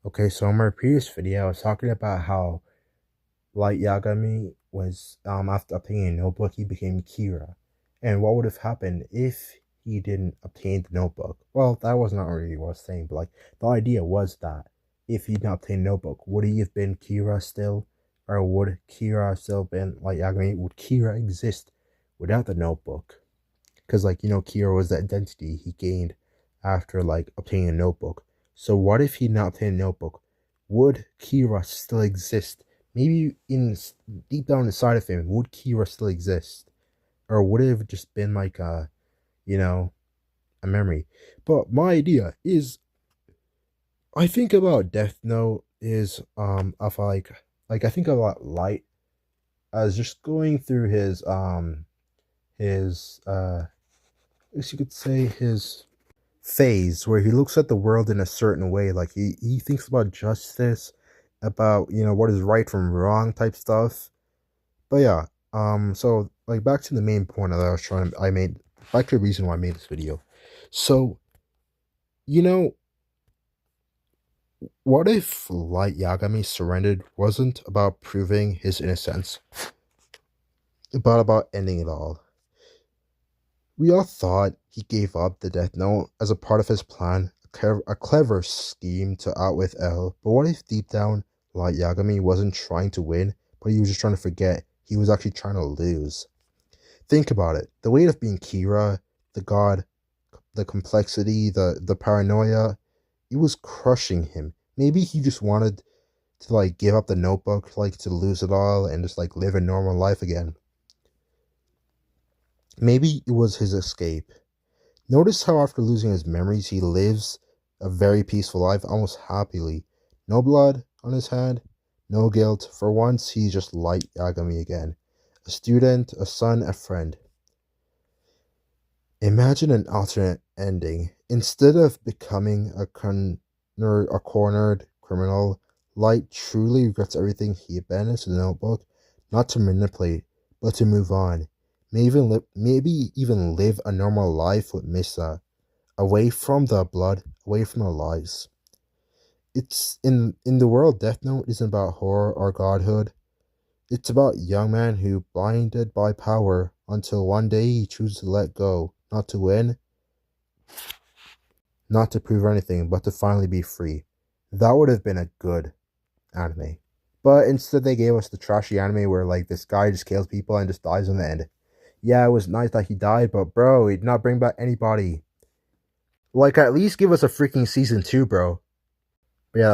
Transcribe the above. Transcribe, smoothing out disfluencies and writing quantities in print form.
Okay, so in my previous video, I was talking about how Light Yagami was, after obtaining a notebook, he became Kira. And what would have happened if he didn't obtain the notebook? Well, that was not really what I was saying, but like, the idea was that if he didn't obtain the notebook, would he have been Kira still? Or would Kira have still been Light Yagami? Would Kira exist without the notebook? Because, like, Kira was the identity he gained after, like, obtaining a notebook. So what if he not obtained a notebook? Would Kira still exist? Maybe deep down inside of him, would Kira still exist? Or would it have just been like you know, a memory? But my idea is, I think about Death Note is, of like I think about Light as just going through his I guess you could say his phase where he looks at the world in a certain way. Like he thinks about justice, about what is right from wrong type stuff. But yeah, so like back to the main point that I made, back to the reason why I made this video. So, you know, what if Light Yagami surrendered wasn't about proving his innocence, but about ending it all? We all thought he gave up the Death Note as a part of his plan, a clever scheme to outwit L. But what if deep down, Light Yagami wasn't trying to win, but he was just trying to forget? He was actually trying to lose. Think about it. The weight of being Kira, the god, the complexity, the paranoia, it was crushing him. Maybe he just wanted to like give up the notebook, like to lose it all and just like live a normal life again. Maybe it was his escape. Notice how after losing his memories, he lives a very peaceful life, almost happily. No blood on his hand, no guilt. For once, he's just Light Yagami again. A student, a son, a friend. Imagine an alternate ending. Instead of becoming a cornered criminal, Light truly regrets everything he abandoned to the notebook, not to manipulate, but to move on. Maybe even live a normal life with Misa, away from the blood, away from the lies. It's in the world. Death Note isn't about horror or godhood. It's about a young man who blinded by power until one day he chooses to let go, not to win, not to prove anything, but to finally be free. That would have been a good anime. But instead they gave us the trashy anime where like this guy just kills people and just dies in the end. Yeah, it was nice that he died, but bro, he did not bring back anybody. Like, at least give us a freaking season 2, bro.